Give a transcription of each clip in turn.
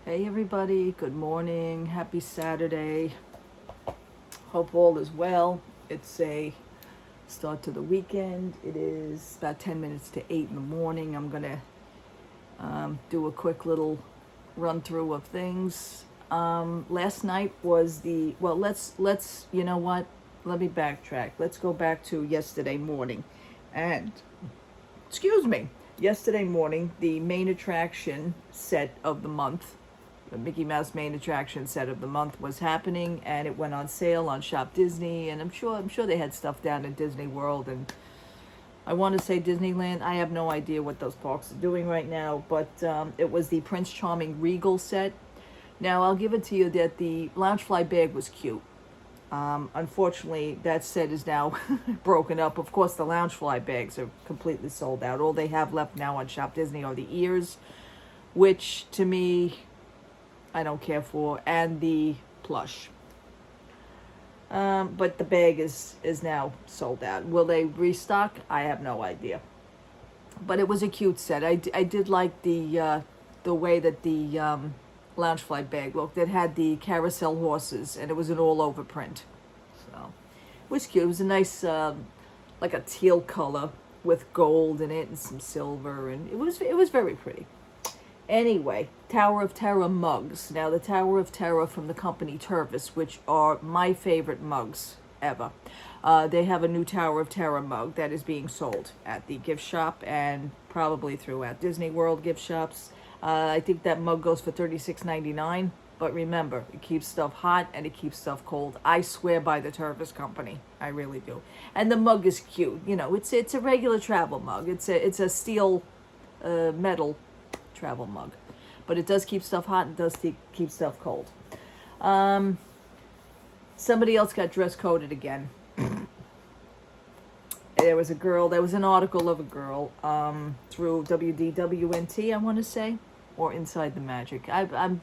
Hey everybody, good morning, happy Saturday. Hope all is well. It's a start to the weekend. It is about 10 minutes to 8 in the morning. I'm gonna do a quick little run through of things. Last night was let's you know what? Let me backtrack. Let's go back to yesterday morning. And excuse me, yesterday morning, the main attraction set of the month, the Mickey Mouse main attraction set of the month was happening, and it went on sale on Shop Disney, and I'm sure they had stuff down in Disney World, and I want to say Disneyland. I have no idea what those parks are doing right now, but it was the Prince Charming Regal set. Now, I'll give it to you that the Loungefly bag was cute. Unfortunately, that set is now broken up. Of course, the Loungefly bags are completely sold out. All they have left now on Shop Disney are the ears, which to me, I don't care for, and the plush. But the bag is now sold out. Will they restock? I have no idea. But it was a cute set. I did like the way that the Loungefly bag looked. It had the carousel horses, and it was an all-over print. So it was cute. It was a nice, like a teal color with gold in it and some silver, and it was very pretty. Anyway, Tower of Terror mugs. Now, the Tower of Terror from the company Tervis, which are my favorite mugs ever. They have a new Tower of Terror mug that is being sold at the gift shop and probably throughout Disney World gift shops. I think that mug goes for $36.99. But remember, it keeps stuff hot and it keeps stuff cold. I swear by the Tervis company. I really do. And the mug is cute. You know, it's a regular travel mug. It's a steel metal travel mug, but it does keep stuff hot and does keep stuff cold. Somebody else got dress coded again. There was an article of a girl through WDWNT, I want to say, or Inside the Magic. I'm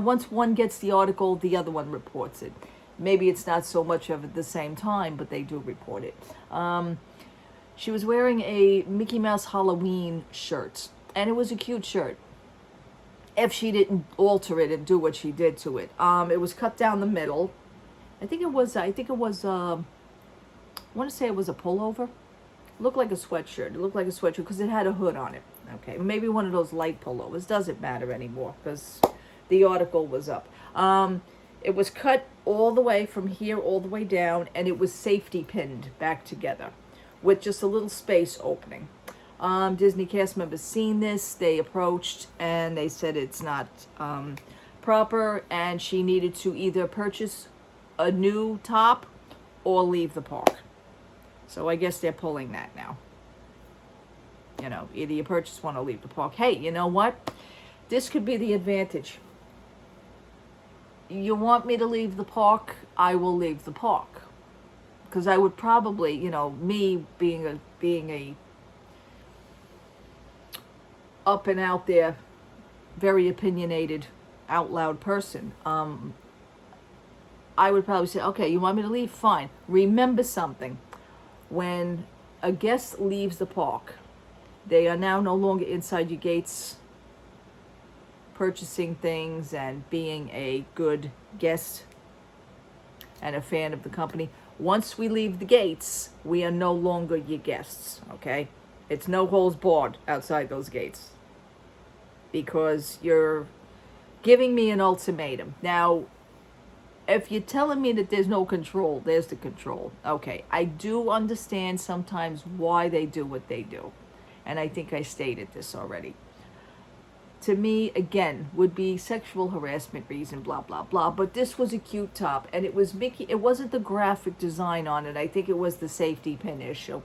once one gets the article, the other one reports it. Maybe it's not so much of it at the same time, but they do report it. She was wearing a Mickey Mouse Halloween shirt, and it was a cute shirt. If she didn't alter it and do what she did to it. It was cut down the middle. I want to say it was a pullover. It looked like a sweatshirt. It looked like a sweatshirt because it had a hood on it. Okay, maybe one of those light pullovers. Doesn't matter anymore because the article was up. It was cut all the way from here all the way down, and it was safety pinned back together with just a little space opening. Disney cast members seen this. They approached and they said it's not proper, and she needed to either purchase a new top or leave the park. So I guess they're pulling that now. You know, either you purchase one or leave the park. Hey, you know what? This could be the advantage. You want me to leave the park? I will leave the park. Because I would probably, me being a up and out there, very opinionated, out loud person, I would probably say, okay, you want me to leave? Fine. Remember something. When a guest leaves the park, they are now no longer inside your gates purchasing things and being a good guest and a fan of the company. Once we leave the gates, we are no longer your guests, okay? It's no holds barred outside those gates because you're giving me an ultimatum. Now, if you're telling me that there's no control, there's the control. Okay, I do understand sometimes why they do what they do. And I think I stated this already. To me, again, would be sexual harassment reason, blah, blah, blah. But this was a cute top, and it was Mickey. It wasn't the graphic design on it. I think it was the safety pin issue.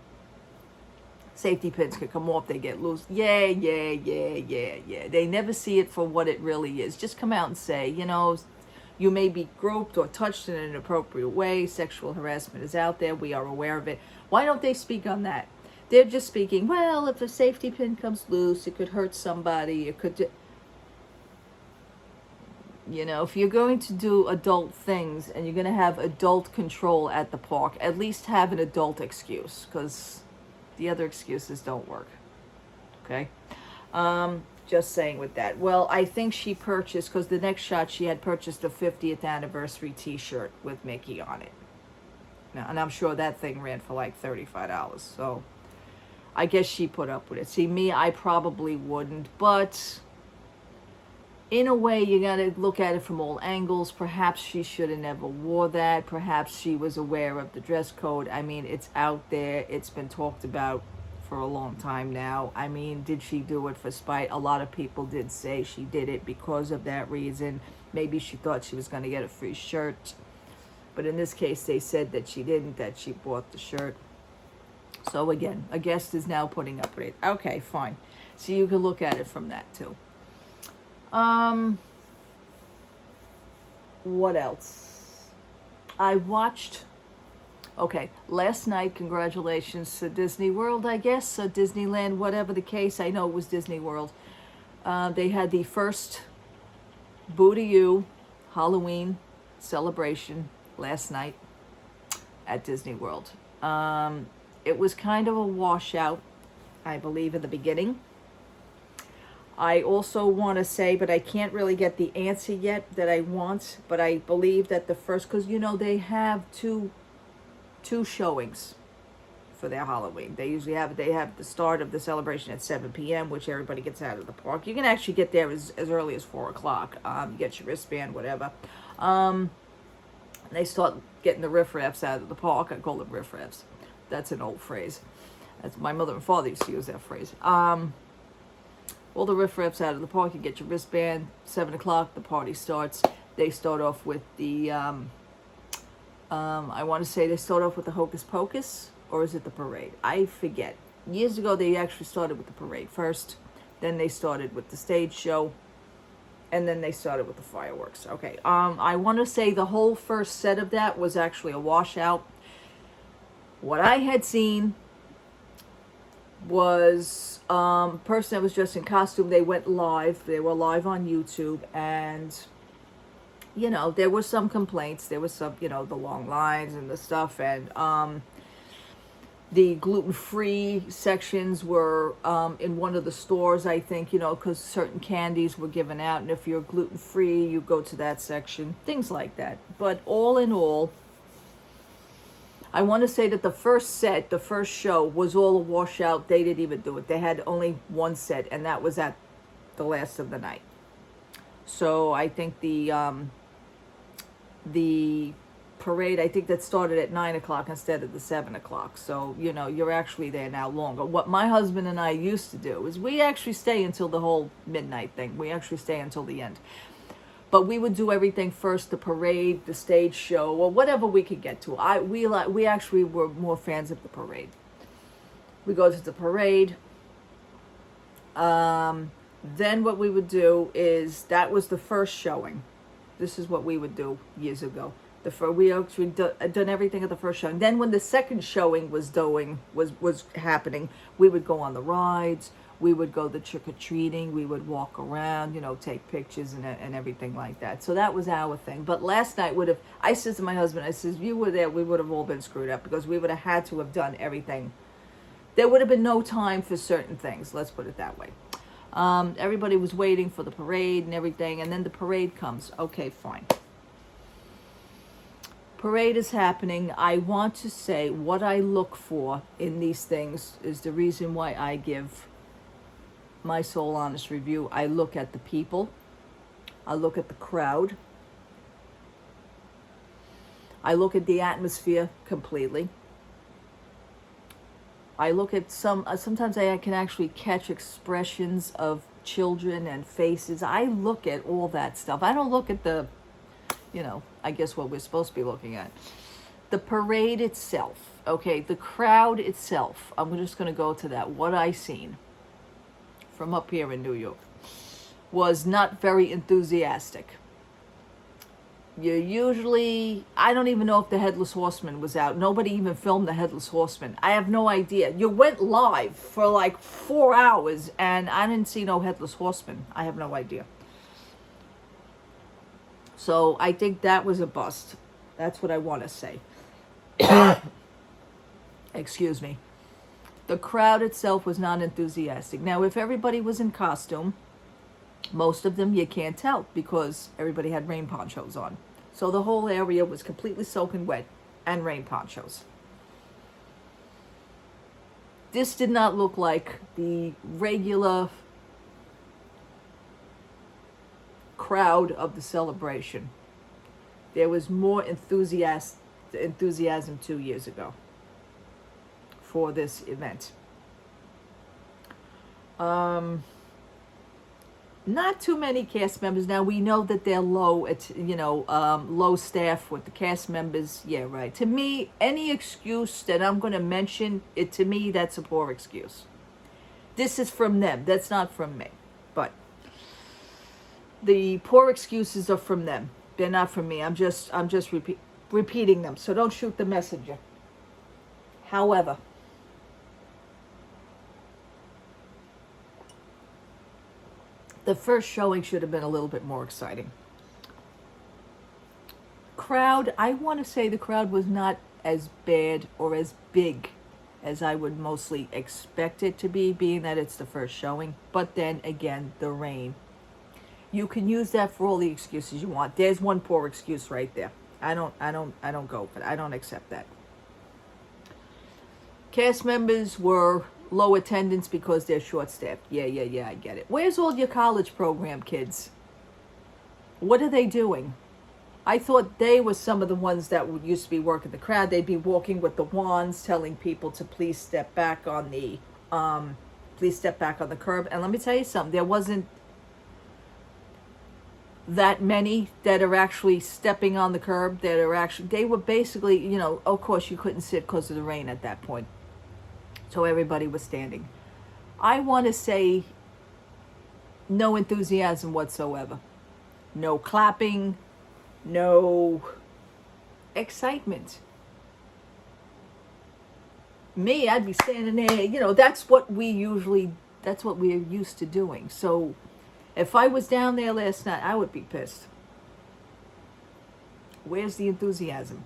Safety pins could come off, they get loose. Yeah. They never see it for what it really is. Just come out and say, you may be groped or touched in an inappropriate way. Sexual harassment is out there. We are aware of it. Why don't they speak on that? They're just speaking, well, if a safety pin comes loose, it could hurt somebody. It could... if you're going to do adult things and you're going to have adult control at the park, at least have an adult excuse, because the other excuses don't work. Okay? just saying with that. Well, I think she purchased, because the next shot she had purchased a 50th anniversary t-shirt with Mickey on it. Now, and I'm sure that thing ran for like $35. So I guess she put up with it. See, me, I probably wouldn't, but in a way, you got to look at it from all angles. Perhaps she should have never wore that. Perhaps she was aware of the dress code. I mean, it's out there. It's been talked about for a long time now. I mean, did she do it for spite? A lot of people did say she did it because of that reason. Maybe she thought she was going to get a free shirt. But in this case, they said that she didn't, that she bought the shirt. So again, a guest is now putting up with it. Okay, fine. So you can look at it from that too. What else? I watched, okay, last night, congratulations to Disney World, I guess, or Disneyland, whatever the case. I know it was Disney World. They had the first Boo to You Halloween celebration last night at Disney World. It was kind of a washout, I believe, in the beginning. I also want to say, but I can't really get the answer yet that I want, but I believe that the first, because you know they have two showings for their Halloween. They have the start of the celebration at 7 p.m., which everybody gets out of the park. You can actually get there as early as 4 o'clock. You get your wristband, whatever. They start getting the riffraffs out of the park. I call them riffraffs. That's an old phrase. That's my mother and father used to use that phrase. All the riffraffs out of the park. You get your wristband. 7 o'clock, the party starts. They start off with the, I want to say they start off with the Hocus Pocus, or is it the parade? I forget. Years ago, they actually started with the parade first. Then they started with the stage show. And then they started with the fireworks. Okay. I want to say the whole first set of that was actually a washout. What I had seen was a person that was just in costume. They went live. They were live on YouTube. And, you know, there were some complaints. There was some, you know, the long lines and the stuff. And the gluten-free sections were in one of the stores, I think, you know, because certain candies were given out. And if you're gluten-free, you go to that section. Things like that. But all in all, I want to say that the first set, the first show, was all a washout. They didn't even do it. They had only one set, and that was at the last of the night. So I think the parade, I think that started at 9 o'clock instead of the 7 o'clock. So, you know, you're actually there now longer. What my husband and I used to do is we actually stay until the whole midnight thing. We actually stay until the end. But we would do everything first, the parade, the stage show, or whatever we could get to. We actually were more fans of the parade. We go to the parade. Then what we would do is, that was the first showing. This is what we would do years ago. We actually done everything at the first showing. Then when the second showing was happening, we would go on the rides. We would go the trick-or-treating. We would walk around, you know, take pictures and everything like that. So that was our thing. But last night I said to my husband, I said, if you were there, we would have all been screwed up because we would have had to have done everything. There would have been no time for certain things. Let's put it that way. Everybody was waiting for the parade and everything. And then the parade comes. Okay, fine. Parade is happening. I want to say what I look for in these things is the reason why I give my soul honest review. I look at the people. I look at the crowd. I look at the atmosphere completely. I look at sometimes I can actually catch expressions of children and faces. I look at all that stuff. I don't look at the, you know, I guess what we're supposed to be looking at. The parade itself, okay, the crowd itself. I'm just going to go to that. What I seen from up here in New York was not very enthusiastic. You usually, I don't even know if the Headless Horseman was out. Nobody even filmed the Headless Horseman. I have no idea. You went live for like 4 hours and I didn't see no Headless Horseman. I have no idea. So I think that was a bust. That's what I want to say. Excuse me. The crowd itself was not enthusiastic. Now, if everybody was in costume, Most of them you can't tell because everybody had rain ponchos on. So the whole area was completely soaking wet and rain ponchos. This did not look like the regular crowd of the celebration. There was more enthusiasm 2 years ago for this event. Not too many cast members. Now we know that they're low. It's low staff with the cast members. Yeah, right. To me, any excuse that I'm going to mention, to me that's a poor excuse. This is from them. That's not from me. But the poor excuses are from them. They're not from me. I'm just repeating them. So don't shoot the messenger. However, the first showing should have been a little bit more exciting. Crowd, I want to say the crowd was not as bad or as big as I would mostly expect it to be, being that it's the first showing. But then again, the rain. You can use that for all the excuses you want. There's one poor excuse right there. I don't go for it. I don't accept that. Cast members were low attendance because they're short-staffed. Yeah, I get it. Where's all your college program kids? What are they doing? I thought they were some of the ones that used to be working the crowd. They'd be walking with the wands, telling people to please step back on the curb. And let me tell you something. There wasn't that many that are actually stepping on the curb. They were basically, of course you couldn't sit because of the rain at that point. So everybody was standing. I want to say no enthusiasm whatsoever. No clapping, no excitement. Me, I'd be standing there, that's what we're used to doing. So if I was down there last night, I would be pissed. Where's the enthusiasm?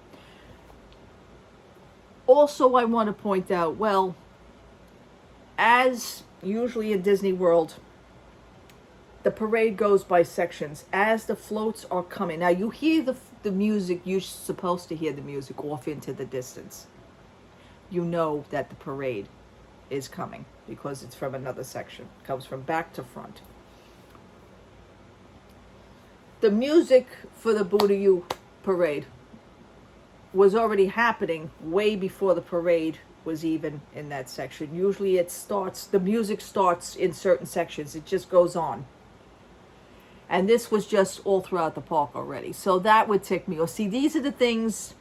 Also, I want to point out, well, as usually in Disney World, the parade goes by sections. As the floats are coming, now you hear the music, you're supposed to hear the music off into the distance. You know that the parade is coming because it's from another section. It comes from back to front. The music for the Boo-to-You parade was already happening way before the parade was even in that section. Usually the music starts in certain sections. It just goes on. And this was just all throughout the park already. So that would tick me off. See, these are the things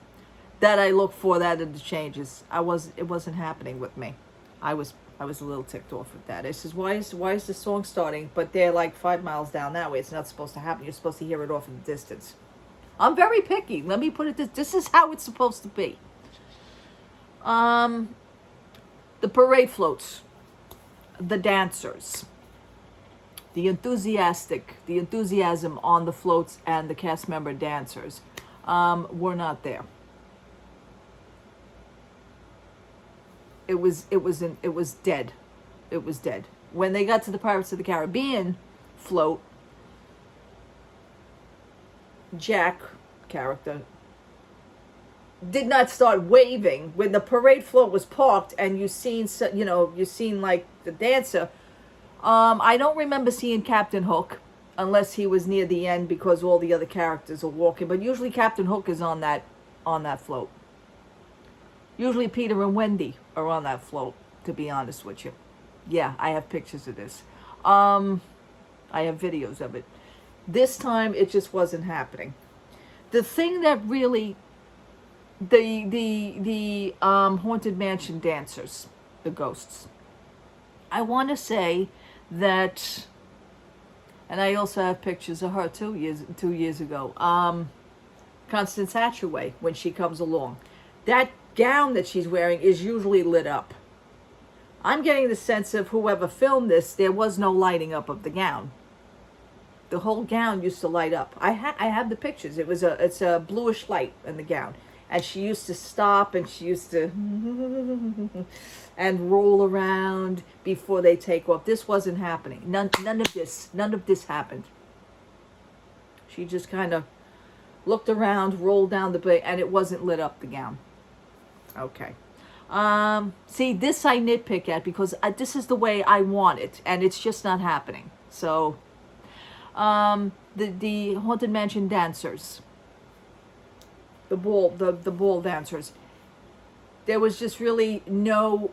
that I look for, that are the changes. It wasn't happening with me. I was a little ticked off with that. It says, why is the song starting? But they're like 5 miles down that way. It's not supposed to happen. You're supposed to hear it off in the distance. I'm very picky. Let me put it this is how it's supposed to be. The parade floats, the dancers, the enthusiasm on the floats and the cast member dancers were not there. It was dead. It was dead. When they got to the Pirates of the Caribbean float, Jack character did not start waving when the parade float was parked, and you seen like the dancer. I don't remember seeing Captain Hook unless he was near the end because all the other characters are walking. But usually Captain Hook is on that float. Usually Peter and Wendy are on that float, to be honest with you. Yeah, I have pictures of this. I have videos of it. This time it just wasn't happening. The thing that really, the Haunted Mansion dancers, the ghosts, I want to say that, and I also have pictures of her 2 years ago, Constance Hatchaway, when she comes along. That gown that she's wearing is usually lit up. I'm getting the sense of whoever filmed this, there was no lighting up of the gown. The whole gown used to light up. I have the pictures. It's a bluish light in the gown. And she used to stop and she used to and roll around before they take off. This wasn't happening. None of this happened. She just kind of looked around, rolled down the bay, and it wasn't lit up, the gown. Okay. See, this I nitpick at because this is the way I want it, and it's just not happening. So, the Haunted Mansion dancers, the ball dancers, there was just really no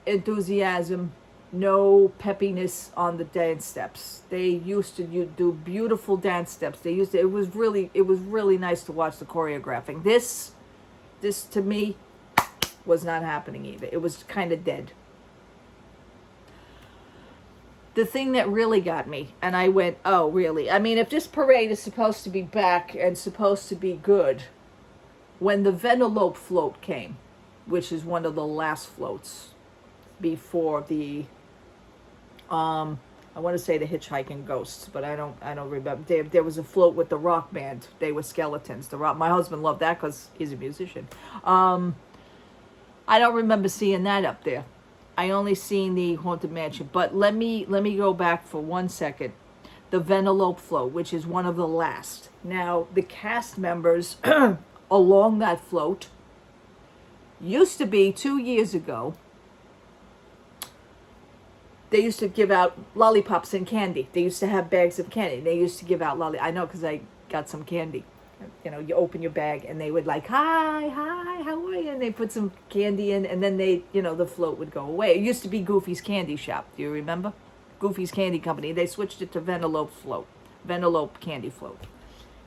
enthusiasm, no peppiness on the dance steps. They used to do beautiful dance steps. It was really nice to watch the choreographing. This to me was not happening either. It was kind of dead. The thing that really got me, and I went, oh, really? I mean, if this parade is supposed to be back and supposed to be good, when the Vanellope float came, which is one of the last floats before the, I want to say the Hitchhiking Ghosts, but I don't remember. There was a float with the rock band. They were skeletons. My husband loved that because he's a musician. I don't remember seeing that up there. I only seen the Haunted Mansion. But let me go back for 1 second. The Vanellope float, which is one of the last. Now, the cast members along that float used to be 2 years ago. They used to give out lollipops and candy. They used to have bags of candy. They used to give out I know because I got some candy. You know, you open your bag and they would like, hi, how are you? And they put some candy in, and then the float would go away. It used to be Goofy's Candy Shop. Do you remember? Goofy's Candy Company. They switched it to Vanellope float. Vanellope Candy Float.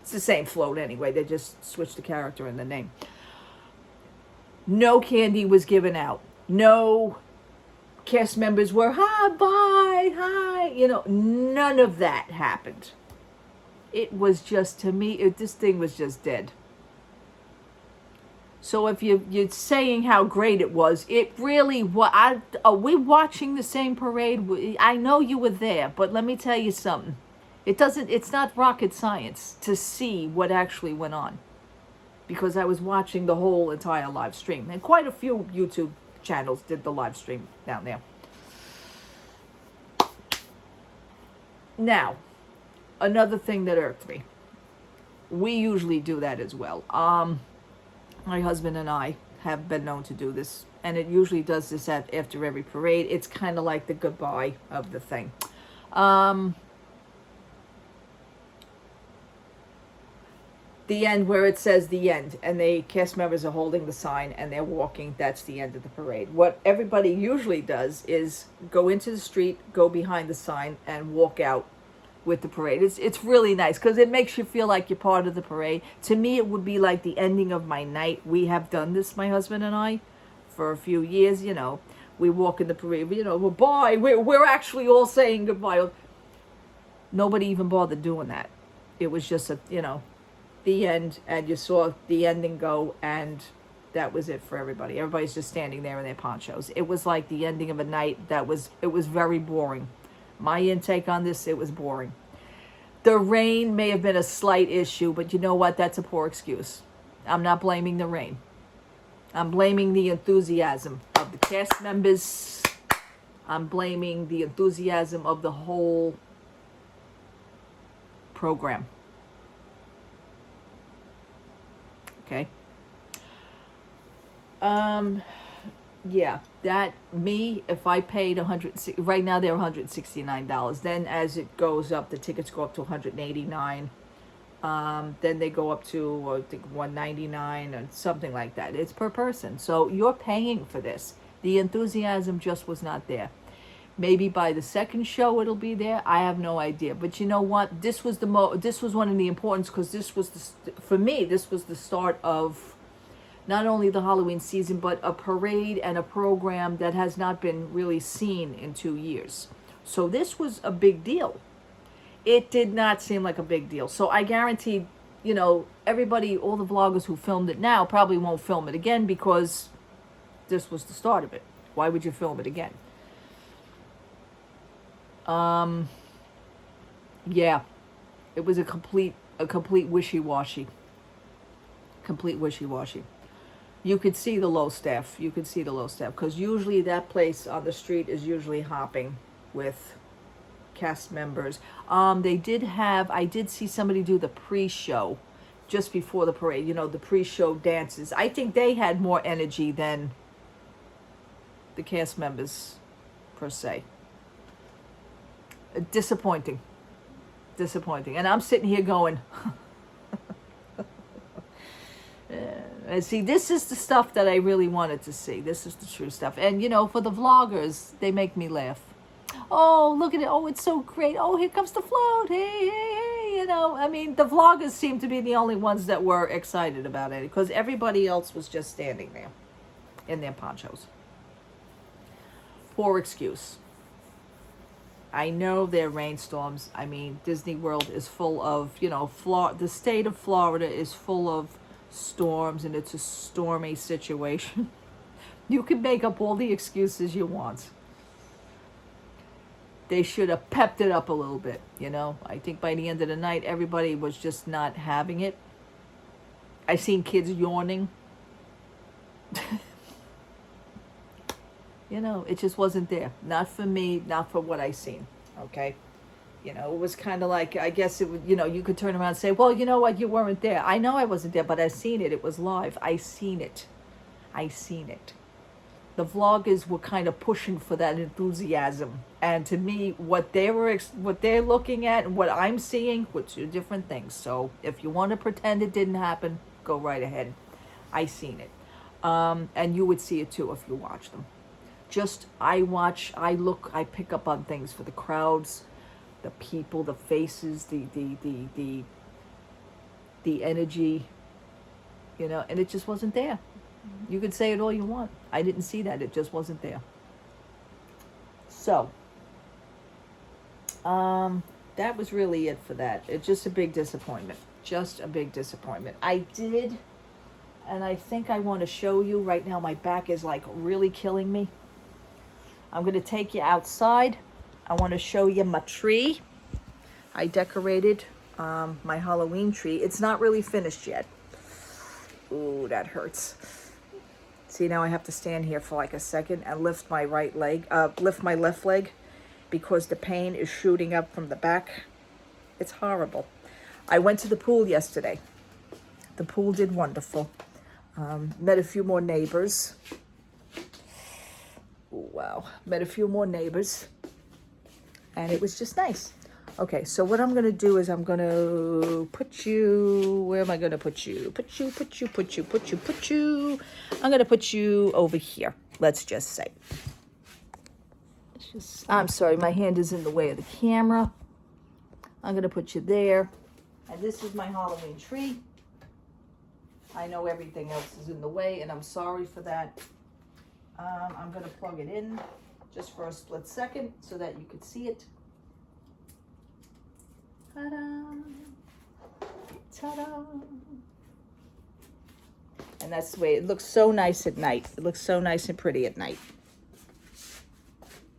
It's the same float anyway. They just switched the character and the name. No candy was given out. No cast members were, hi, bye, hi. None of that happened. It was just, to me, this thing was just dead. So if you're saying how great it was, it really was. Are we watching the same parade? I know you were there, but let me tell you something. It's not rocket science to see what actually went on. Because I was watching the whole entire live stream. And quite a few YouTube channels did the live stream down there. Now, another thing that irked me. We usually do that as well. My husband and I have been known to do this, and it usually does this after every parade. It's kind of like the goodbye of the thing. The end, where it says the end, and the cast members are holding the sign and they're walking, that's the end of the parade. What everybody usually does is go into the street, go behind the sign, and walk out with the parade. It's really nice because it makes you feel like you're part of the parade. To me, it would be like the ending of my night. We have done this, my husband and I, for a few years. We walk in the parade, bye. We're actually all saying goodbye. Nobody even bothered doing that. It was just the end, and you saw the ending go, and that was it for everybody. Everybody's just standing there in their ponchos. It was like the ending of a night it was very boring. My intake on this, it was boring. The rain may have been a slight issue, but you know what? That's a poor excuse. I'm not blaming the rain. I'm blaming the enthusiasm of the cast members. I'm blaming the enthusiasm of the whole program. Okay. Yeah, if I paid right now they're $169. Then as it goes up, the tickets go up to $189. Then they go up to I think $199 or something like that. It's per person. So you're paying for this. The enthusiasm just was not there. Maybe by the second show it'll be there. I have no idea. But you know what? This was one of the importance, because for me, this was the start of not only the Halloween season, but a parade and a program that has not been really seen in 2 years. So this was a big deal. It did not seem like a big deal. So I guarantee, everybody, all the vloggers who filmed it now probably won't film it again, because this was the start of it. Why would you film it again? Yeah, it was a complete wishy-washy. complete wishy-washy. You could see the low staff. You could see the low staff because usually that place on the street is usually hopping with cast members. I did see somebody do the pre-show just before the parade, the pre-show dances. I think they had more energy than the cast members per se. Disappointing. And I'm sitting here going, and see, this is the stuff that I really wanted to see. This is the true stuff. And, for the vloggers, they make me laugh. Oh, look at it. Oh, it's so great. Oh, here comes the float. Hey, hey, hey. The vloggers seem to be the only ones that were excited about it because everybody else was just standing there in their ponchos. Poor excuse. I know there are rainstorms. Disney World is full of, the state of Florida is full of storms, and it's a stormy situation. You can make up all the excuses you want. They should have pepped it up a little bit, I think by the end of the night, everybody was just not having it. I seen kids yawning. It just wasn't there. Not for me, not for what I seen, okay? It was kind of like, I guess it would, you could turn around and say, well, you know what, you weren't there. I know I wasn't there, but I seen it. It was live. I seen it. The vloggers were kind of pushing for that enthusiasm. And to me, what they're looking at and what I'm seeing were two different things. So if you want to pretend it didn't happen, go right ahead. I seen it. And you would see it too if you watch them. I pick up on things for the crowds, the people, the faces, the energy, and it just wasn't there. You could say it all you want. I didn't see that. It just wasn't there. So, that was really it for that. It's just a big disappointment. I did, and I think I want to show you right now. My back is like really killing me. I'm going to take you outside. I want to show you my tree. I decorated my Halloween tree. It's not really finished yet. Ooh, that hurts. See, now I have to stand here for like a second and lift my left leg because the pain is shooting up from the back. It's horrible. I went to the pool yesterday. The pool did wonderful. Met a few more neighbors. Wow. Met a few more neighbors. And it was just nice. Okay, so what I'm going to do is I'm going to put you... Where am I going to put you? Put you. I'm going to put you over here, let's just say. I'm sorry, my hand is in the way of the camera. I'm going to put you there. And this is my Halloween tree. I know everything else is in the way, and I'm sorry for that. I'm going to plug it in just for a split second so that you could see it. Ta-da! Ta-da! And that's the way it looks. So nice at night. It looks so nice and pretty at night.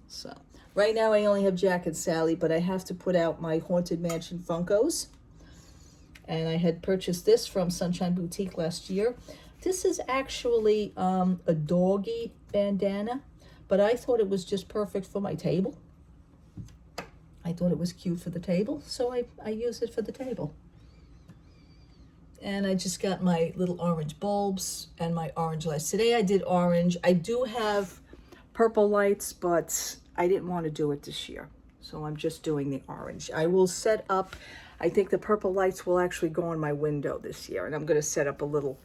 So right now I only have Jack and Sally, but I have to put out my Haunted Mansion Funkos. And I had purchased this from Sunshine Boutique last year. This is actually a doggy bandana, but I thought it was just perfect for my table. I thought it was cute for the table, so I use it for the table. And I just got my little orange bulbs and my orange lights. Today I did orange. I do have purple lights, but I didn't want to do it this year. So I'm just doing the orange. I will set up, I think the purple lights will actually go on my window this year. And I'm going to set up a little,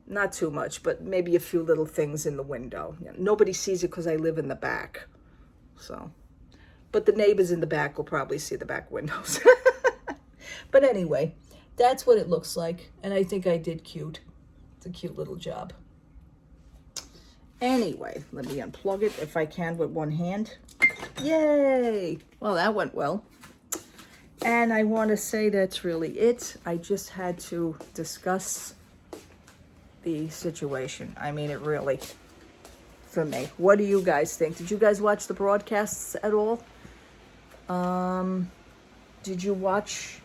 not too much, but maybe a few little things in the window. Nobody sees it because I live in the back. So... But the neighbors in the back will probably see the back windows. But anyway, that's what it looks like. And I think I did cute. It's a cute little job. Anyway, let me unplug it if I can with one hand. Yay! Well, that went well. And I want to say that's really it. I just had to discuss the situation. I mean, it really, for me. What do you guys think? Did you guys watch the broadcasts at all? Did you watch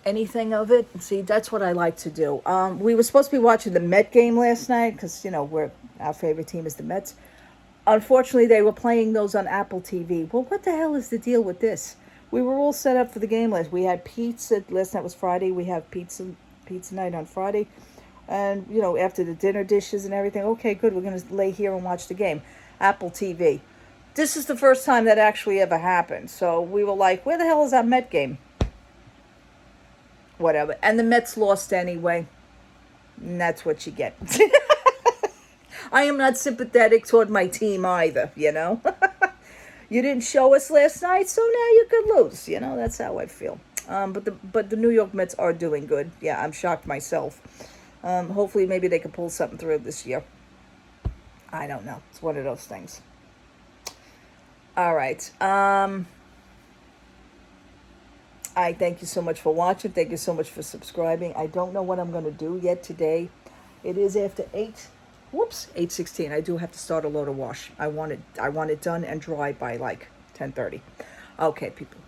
anything of it. See, that's what I like to do. We were supposed to be watching the Met game last night because, our favorite team is the Mets. Unfortunately, they were playing those on Apple TV. Well, what the hell is the deal with this? We were all set up for the game last. We had pizza. Last night was Friday. We have pizza night on Friday. And, after the dinner dishes and everything, okay, good, we're going to lay here and watch the game. Apple TV. This is the first time that actually ever happened. So we were like, where the hell is that Met game? Whatever. And the Mets lost anyway. And that's what you get. I am not sympathetic toward my team either, You didn't show us last night, so now you could lose. That's how I feel. But the New York Mets are doing good. Yeah, I'm shocked myself. Hopefully, maybe they can pull something through this year. I don't know. It's one of those things. All right. I thank you so much for watching. Thank you so much for subscribing. I don't know what I'm going to do yet today. It is after 8. Whoops, 8:16. I do have to start a load of wash. I want it done and dry by like 10:30. Okay, people.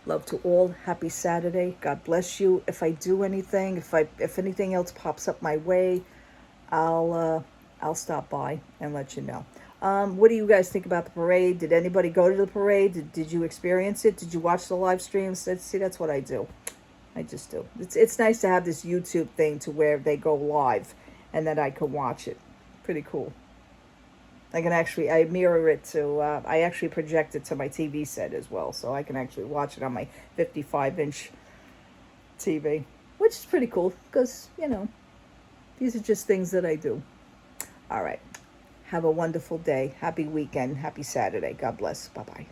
Love to all. Happy Saturday. God bless you. If I do anything, if anything else pops up my way, I'll stop by and let you know. What do you guys think about the parade? Did anybody go to the parade? Did you experience it? Did you watch the live streams? That's what I do. I just do. It's nice to have this YouTube thing to where they go live and then I can watch it. Pretty cool. I mirror it to, I actually project it to my TV set as well, so I can actually watch it on my 55-inch TV, which is pretty cool, because, these are just things that I do. All right. Have a wonderful day. Happy weekend. Happy Saturday. God bless. Bye-bye.